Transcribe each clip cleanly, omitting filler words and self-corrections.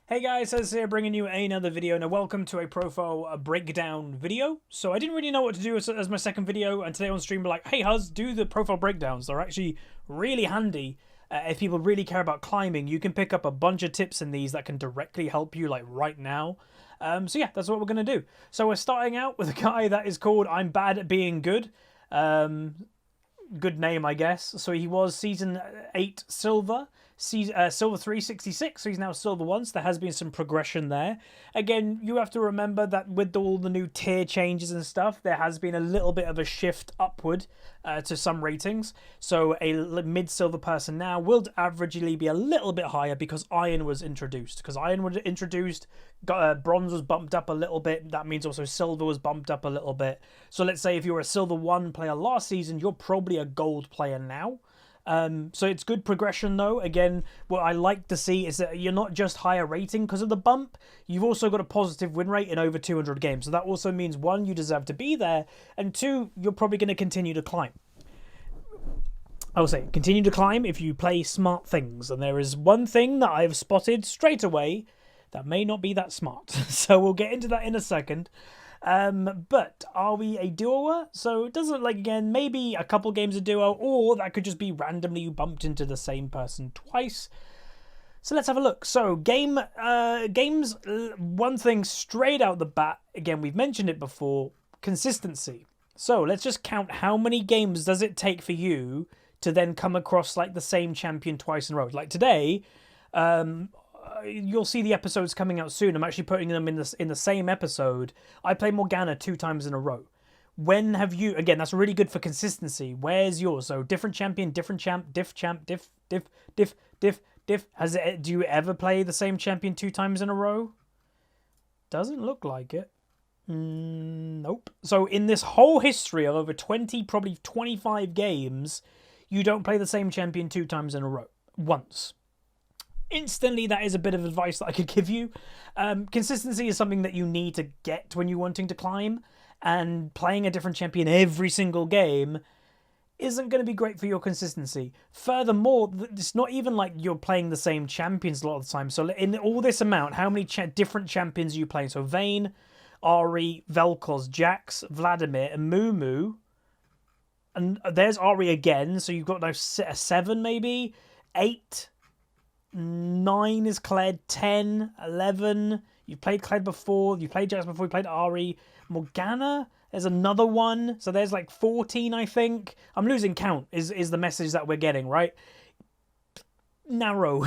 Hey guys, Huzz here bringing you another video and welcome to a profile breakdown video. So I didn't really know what to do as my second video, and today on stream we're like, hey Huzz, do the profile breakdowns. They're actually really handy. If people really care about climbing, you can pick up a bunch of tips in these that can directly help you like right now. So yeah, that's what we're going to do. So we're starting out with a guy that is called I'm Bad at Being Good. Good name, I guess. So he was Season 8 Silver. Silver 366, so he's now Silver 1, so there has been some progression there. Again, you have to remember that with all the new tier changes and stuff, there has been a little bit of a shift upward to some ratings. So a mid-silver person now will averagely be a little bit higher because Iron was introduced. Because Iron was introduced, Bronze was bumped up a little bit. That means also Silver was bumped up a little bit. So let's say if you were a Silver 1 player last season, you're probably a Gold player now. So it's good progression though. Again, what I like to see is that you're not just higher rating because of the bump, you've also got a positive win rate in over 200 games. So that also means, one, you deserve to be there, and two, you're probably going to continue to climb. I will say, continue to climb if you play smart things. And there is one thing that I've spotted straight away that may not be that smart. So we'll get into that in a second. But are we a duo? So it doesn't, like, again, maybe a couple games of duo, or that could just be randomly you bumped into the same person twice. So let's have a look. So games, one thing straight out the bat, again, we've mentioned it before, consistency. So let's just count how many games does it take for you to then come across like the same champion twice in a row. Like today, you'll see the episodes coming out soon. I'm actually putting them in the same episode. I play Morgana 2 times in a row. When have you, again, that's really good for consistency. Where's yours? So different champion, different champ, diff champ, diff. Do you ever play the same champion 2 times in a row? Doesn't look like it. Nope. So in this whole history of over 20, probably 25 games, you don't play the same champion 2 times in a row. Once. Instantly, that is a bit of advice that I could give you. Consistency is something that you need to get when you're wanting to climb, and playing a different champion every single game isn't going to be great for your consistency. Furthermore, it's not even like you're playing the same champions a lot of the time. So in all this amount, how many different champions are you playing? So Vayne, Ahri, Vel'Koz, Jax, Vladimir, and Mumu. And there's Ahri again, so you've got now 7 maybe, 8... 9 is Kled, 10, 11. You've played Kled before, you played Jax before, you played Ahri. Morgana, there's another one. So there's like 14, I think. I'm losing count, is the message that we're getting, right? Narrow.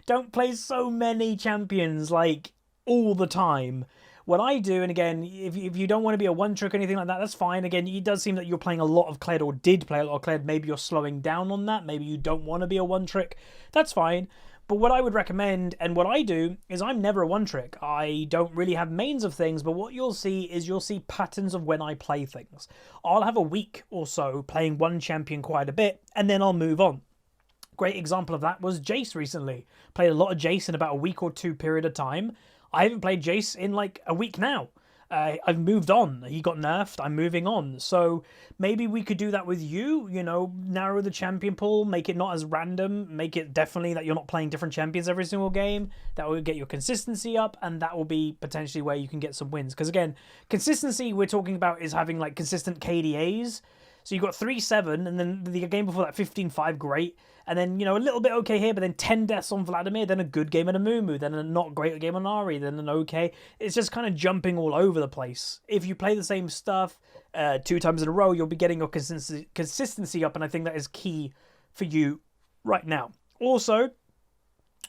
Don't play so many champions, like, all the time. What I do, and again, if you don't want to be a one-trick or anything like that, that's fine. Again, it does seem that you're playing a lot of Kled, or did play a lot of Kled. Maybe you're slowing down on that. Maybe you don't want to be a one-trick. That's fine. But what I would recommend, and what I do, is I'm never a one-trick. I don't really have mains of things, but what you'll see is you'll see patterns of when I play things. I'll have a week or so playing one champion quite a bit, and then I'll move on. Great example of that was Jace recently. Played a lot of Jace in about a week or 2 period of time. I haven't played Jace in like a week now. I've moved on. He got nerfed. I'm moving on. So maybe we could do that with you, you know, narrow the champion pool, make it not as random, make it definitely that you're not playing different champions every single game. That will get your consistency up, and that will be potentially where you can get some wins. Because again, consistency we're talking about is having like consistent KDAs. So you've got 3-7, and then the game before that 15-5, great. And then, you know, a little bit okay here, but then 10 deaths on Vladimir, then a good game on a Mumu, then a not great game on Ahri, then an okay. It's just kind of jumping all over the place. If you play the same stuff 2 times in a row, you'll be getting your consistency up, and I think that is key for you right now. Also,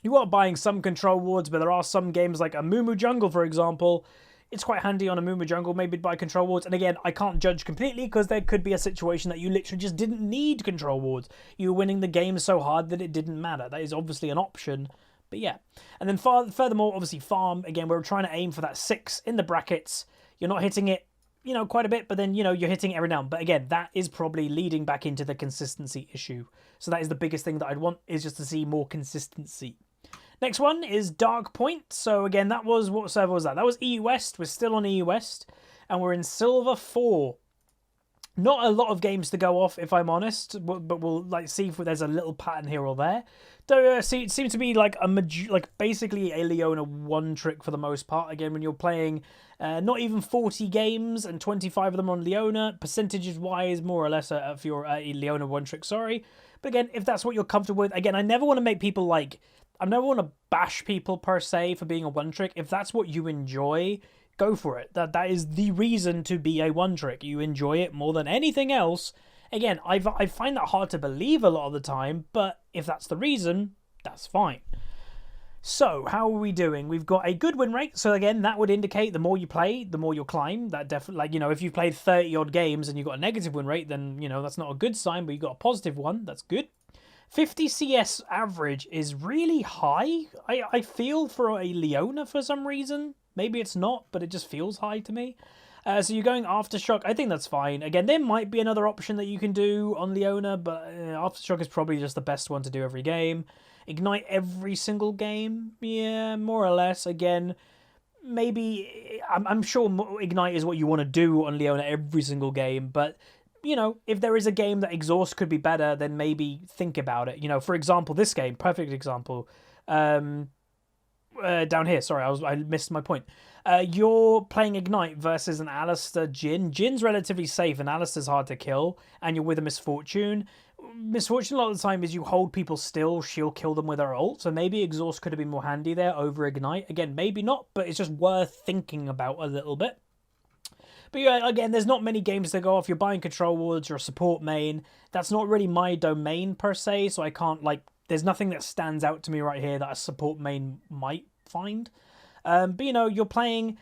you are buying some control wards, but there are some games like a Mumu Jungle, for example. It's quite handy on a Mumu Jungle, maybe buy control wards. And again, I can't judge completely because there could be a situation that you literally just didn't need control wards. You were winning the game so hard that it didn't matter. That is obviously an option, but yeah. And then furthermore, obviously farm. Again, we're trying to aim for that 6 in the brackets. You're not hitting it, you know, quite a bit, but then, you know, you're hitting it every now and then. But again, that is probably leading back into the consistency issue. So that is the biggest thing that I'd want, is just to see more consistency. Next one is Dark Point. So again, that was, what server was that? That was EU West. We're still on EU West, and we're in Silver 4. Not a lot of games to go off, if I'm honest, but we'll like see if there's a little pattern here or there. See, it seems to be like basically a Leona one trick for the most part. Again, when you're playing not even 40 games and 25 of them on Leona, percentages wise, more or less, if you're a Leona one trick, sorry. But again, if that's what you're comfortable with, again, I never want to make people I never want to bash people per se for being a one trick. If that's what you enjoy, go for it. That is the reason to be a one trick. You enjoy it more than anything else. Again, I find that hard to believe a lot of the time, but if that's the reason, that's fine. So, how are we doing? We've got a good win rate. So again, that would indicate the more you play, the more you'll climb. That definitely, if you've played 30 odd games and you've got a negative win rate, then, that's not a good sign, but you've got a positive one. That's good. 50 CS average is really high, I feel, for a Leona for some reason. Maybe it's not, but it just feels high to me. So you're going Aftershock. I think that's fine. Again, there might be another option that you can do on Leona, but Aftershock is probably just the best one to do every game. Ignite every single game? Yeah, more or less. Again, maybe... I'm sure Ignite is what you want to do on Leona every single game, but... if there is a game that Exhaust could be better, then maybe think about it. For example, this game, perfect example. Down here, sorry, I missed my point. You're playing Ignite versus an Alistair Jhin. Jin's relatively safe and Alistair's hard to kill, and you're with a Misfortune. Misfortune a lot of the time is you hold people still, she'll kill them with her ult, so maybe Exhaust could have been more handy there over Ignite. Again, maybe not, but it's just worth thinking about a little bit. But yeah, again, there's not many games to go off. You're buying control wards, you're a support main. That's not really my domain per se, so I can't, there's nothing that stands out to me right here that a support main might find. But, you're playing,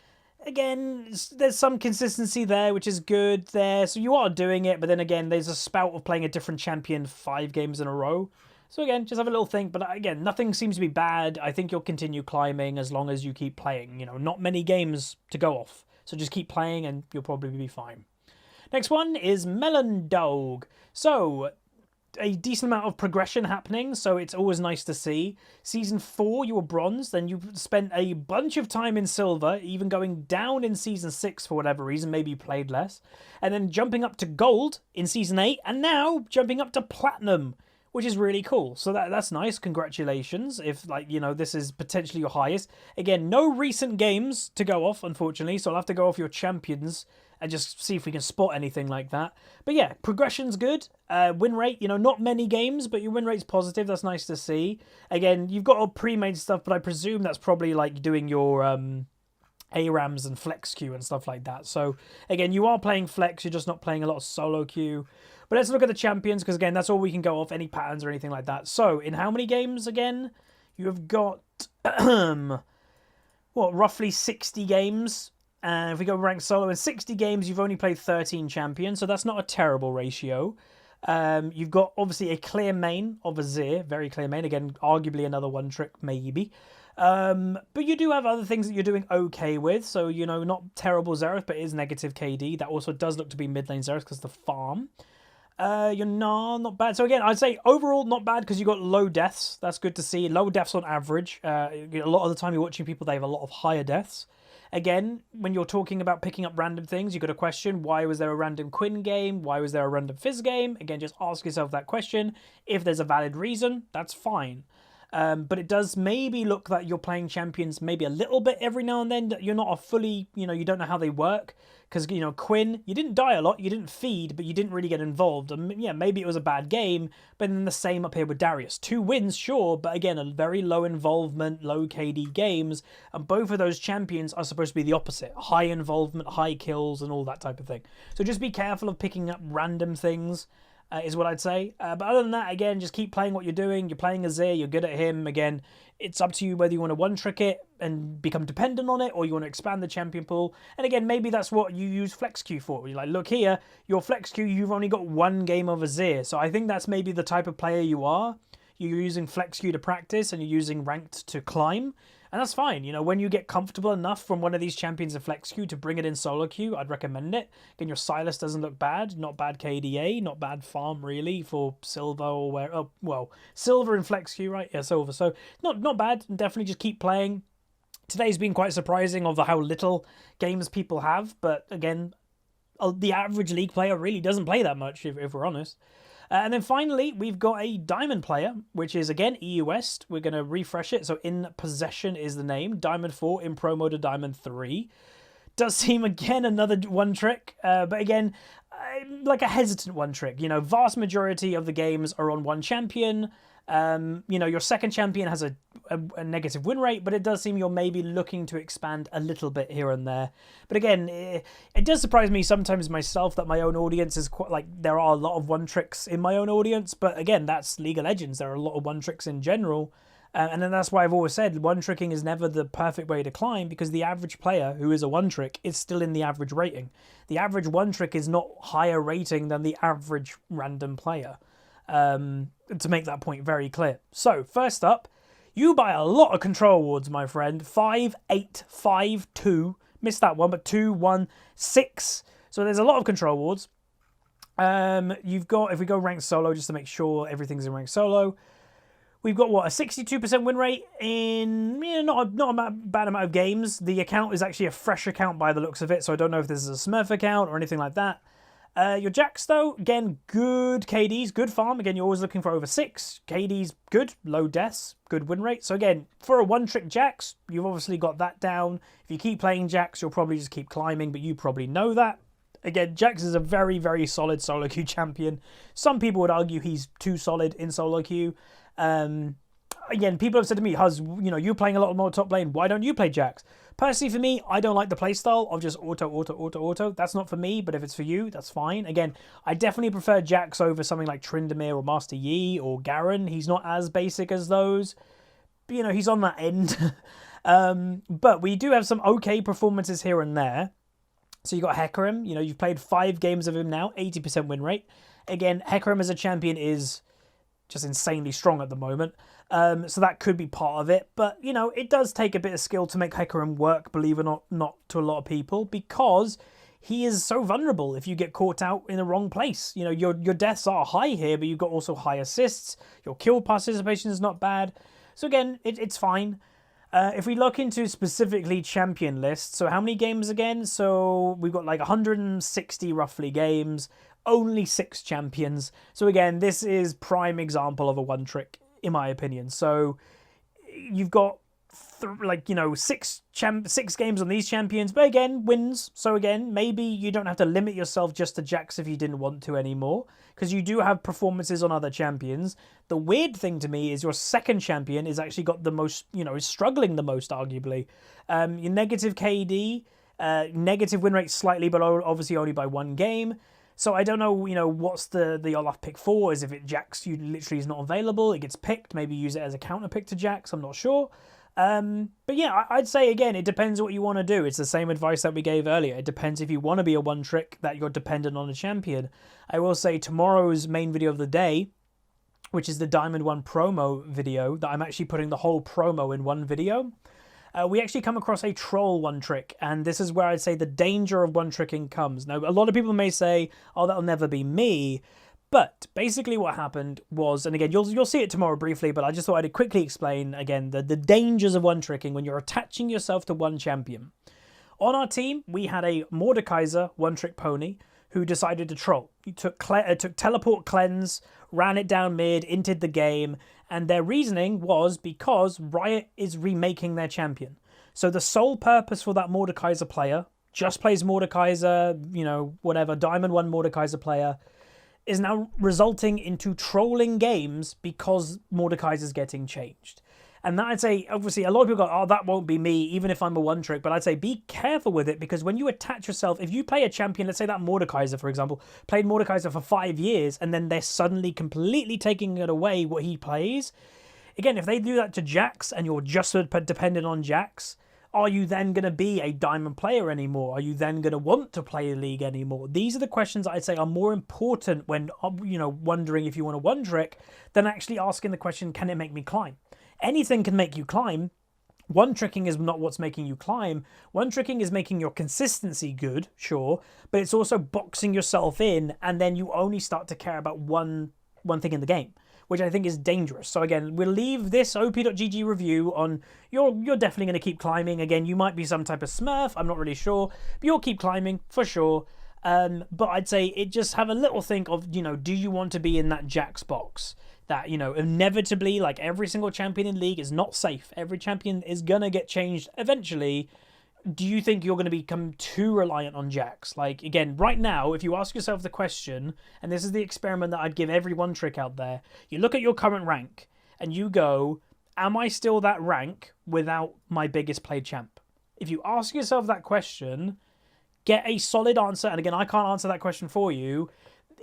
again, there's some consistency there, which is good there. So you are doing it, but then again, there's a spout of playing a different champion 5 games in a row. So again, just have a little think. But again, nothing seems to be bad. I think you'll continue climbing as long as you keep playing. Not many games to go off. So just keep playing and you'll probably be fine. Next one is Melon Dog. So, a decent amount of progression happening, so it's always nice to see. Season 4, you were bronze, then you spent a bunch of time in silver, even going down in Season 6 for whatever reason, maybe you played less. And then jumping up to gold in Season 8, and now jumping up to platinum, which is really cool. So that's nice. Congratulations. If, this is potentially your highest. Again, no recent games to go off, unfortunately, so I'll have to go off your champions and just see if we can spot anything like that. But yeah, progression's good. Win rate, not many games, but your win rate's positive. That's nice to see. Again, you've got all pre-made stuff, but I presume that's probably doing your ARAMs and flex queue and stuff like that. So again, you are playing flex, you're just not playing a lot of solo queue. But let's look at the champions, because again, that's all we can go off, any patterns or anything like that. So, in how many games again? You have got, roughly 60 games. And if we go ranked solo, in 60 games, you've only played 13 champions, so that's not a terrible ratio. You've got, obviously, a clear main of Azir, very clear main. Again, arguably another one trick, maybe. But you do have other things that you're doing okay with. So, not terrible Xerath, but it is negative KD. That also does look to be mid lane Xerath because of the farm. You're not bad. So again, I'd say overall not bad because you got low deaths. That's good to see. Low deaths on average. A lot of the time you're watching people, they have a lot of higher deaths. Again, when you're talking about picking up random things, you've got to question, why was there a random Quinn game? Why was there a random Fizz game? Again, just ask yourself that question. If there's a valid reason, that's fine. But it does maybe look like you're playing champions maybe a little bit every now and then. You're not a fully, you don't know how they work. Because, Quinn, you didn't die a lot, you didn't feed, but you didn't really get involved. And yeah, maybe it was a bad game, but then the same up here with Darius. 2 wins, sure, but again, a very low involvement, low KD games. And both of those champions are supposed to be the opposite. High involvement, high kills, and all that type of thing. So just be careful of picking up random things. Is what I'd say. But other than that, again, just keep playing what you're doing. You're playing Azir, you're good at him. Again, it's up to you whether you want to one-trick it and become dependent on it, or you want to expand the champion pool. And again, maybe that's what you use flex queue for. You're like, look here, your flex queue, you've only got 1 game of Azir. So I think that's maybe the type of player you are. You're using flex queue to practice, and you're using ranked to climb. And that's fine. When you get comfortable enough from one of these champions of flex queue to bring it in solo queue, I'd recommend it. Again, your Silas doesn't look bad. Not bad KDA. Not bad farm, really, for silver or where... Oh, well, silver in flex queue, right? Yeah, silver. So, not bad. Definitely just keep playing. Today's been quite surprising of how little games people have. But, again, the average League player really doesn't play that much, if we're honest. And then finally, we've got a Diamond player, which is, again, EU West. We're going to refresh it. So In Possession is the name. Diamond 4, in Pro Mode, Diamond 3. Does seem, again, another one trick. But again, like a hesitant one trick. You know, vast majority of the games are on one champion. You know, your second champion has a negative win rate, but it does seem you're maybe looking to expand a little bit here and there. But again, it does surprise me sometimes myself that my own audience is quite like, there are a lot of one tricks in my own audience, but again, that's League of Legends. There are a lot of one tricks in general. And then that's why I've always said one tricking is never the perfect way to climb, because the average player who is a one trick is still in the average rating. The average one trick is not higher rating than the average random player. To make that point very clear. So, first up, you buy a lot of control awards, my friend. 5, 8, 5, 2. Missed that one, but 2, 1, 6. So there's a lot of control awards. You've got, if we go ranked solo, just to make sure everything's in ranked solo, we've got, what, a 62% win rate in not a bad amount of games. The account is actually a fresh account by the looks of it, so I don't know if this is a Smurf account or anything like that. Your Jax, though, again, good KDs, good farm. Again, you're always looking for over 6. KDs, good. Low deaths, good win rate. So again, for a one-trick Jax, you've obviously got that down. If you keep playing Jax, you'll probably just keep climbing, but you probably know that. Again, Jax is a very, very solid solo queue champion. Some people would argue he's too solid in solo queue. Again, people have said to me, Huz, you know, you're playing a lot more top lane. Why don't you play Jax? Personally, for me, I don't like the playstyle of just auto. That's not for me, but if it's for you, that's fine. Again, I definitely prefer Jax over something like Tryndamere or Master Yi or Garen. He's not as basic as those. But, you know, he's on that end. But we do have some okay performances here and there. So you got Hecarim. You know, you've played 5 games of him now, 80% win rate. Again, Hecarim as a champion is just insanely strong at the moment. So that could be part of it. But, you know, it does take a bit of skill to make Hecarim work, believe it or not to a lot of people, because he is so vulnerable if you get caught out in the wrong place. You know, your deaths are high here, but you've got also high assists. Your kill participation is not bad. So again, it's fine. If we look into specifically champion lists, so how many games again? So we've got like 160 roughly games, only 6 champions. So again, this is prime example of a one trick, in my opinion. So you've got like, you know, 6 games on these champions, but again, wins. So again, maybe you don't have to limit yourself just to Jax if you didn't want to anymore, because you do have performances on other champions. The weird thing to me is your second champion is actually got the most, you know, is struggling the most, arguably. Your negative KD, negative win rate slightly, but obviously only by 1 game. So I don't know, you know, what's the Olaf pick for? Is if it Jax you literally is not available, it gets picked, maybe use it as a counter pick to Jax, I'm not sure. But yeah, I'd say again, it depends what you want to do. It's the same advice that we gave earlier. It depends if you want to be a one trick that you're dependent on a champion. I will say tomorrow's main video of the day, which is the Diamond 1 promo video, that I'm actually putting the whole promo in one video. We actually come across a troll one trick, and this is where I'd say the danger of one tricking comes. Now, a lot of people may say, oh, that'll never be me. But basically what happened was, and again, you'll see it tomorrow briefly, but I just thought I'd quickly explain, again, the dangers of one tricking when you're attaching yourself to one champion. On our team, we had a Mordekaiser one-trick pony who decided to troll. He took Teleport Cleanse, ran it down mid, inted the game, and their reasoning was because Riot is remaking their champion. So the sole purpose for that Mordekaiser player, just plays Mordekaiser, you know, whatever, Diamond 1 Mordekaiser player, is now resulting into trolling games because Mordekaiser's getting changed. And that, I'd say, obviously, a lot of people go, oh, that won't be me, even if I'm a one-trick. But I'd say be careful with it, because when you attach yourself, if you play a champion, let's say that Mordekaiser, for example, played Mordekaiser for 5 years, and then they're suddenly completely taking it away what he plays. Again, if they do that to Jax, and you're just dependent on Jax, are you then going to be a Diamond player anymore? Are you then going to want to play a League anymore? These are the questions I'd say are more important when, you know, wondering if you want a one trick than actually asking the question, can it make me climb? Anything can make you climb. One tricking is not what's making you climb. One tricking is making your consistency good, sure, but it's also boxing yourself in, and then you only start to care about one thing in the game, which I think is dangerous. So again, we'll leave this op.gg review on you're definitely going to keep climbing. Again, you might be some type of Smurf, I'm not really sure, but you'll keep climbing for sure. But I'd say it just have a little think of, you know, do you want to be in that Jax box? That, you know, inevitably, like every single champion in League is not safe. Every champion is going to get changed eventually. Do you think you're going to become too reliant on Jax? Like, again, right now, if you ask yourself the question, and this is the experiment that I'd give every one trick out there, you look at your current rank and you go, am I still that rank without my biggest played champ? If you ask yourself that question, get a solid answer, and again, I can't answer that question for you,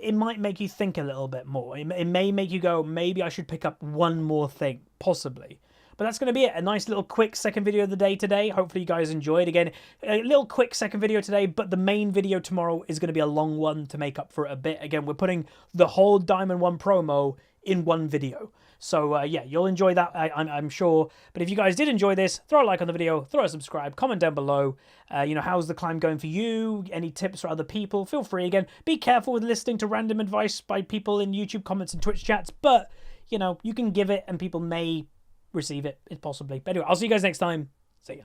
it might make you think a little bit more. It may make you go, maybe I should pick up one more thing, possibly. But that's going to be it. A nice little quick second video of the day today. Hopefully you guys enjoyed. Again, a little quick second video today, but the main video tomorrow is going to be a long one to make up for it a bit. Again, we're putting the whole Diamond 1 promo in one video. So, yeah, you'll enjoy that, I'm sure. But if you guys did enjoy this, throw a like on the video, throw a subscribe, comment down below. You know, how's the climb going for you? Any tips for other people? Feel free. Again, be careful with listening to random advice by people in YouTube comments and Twitch chats. But, you know, you can give it and people may receive it, possibly. But anyway, I'll see you guys next time. See ya.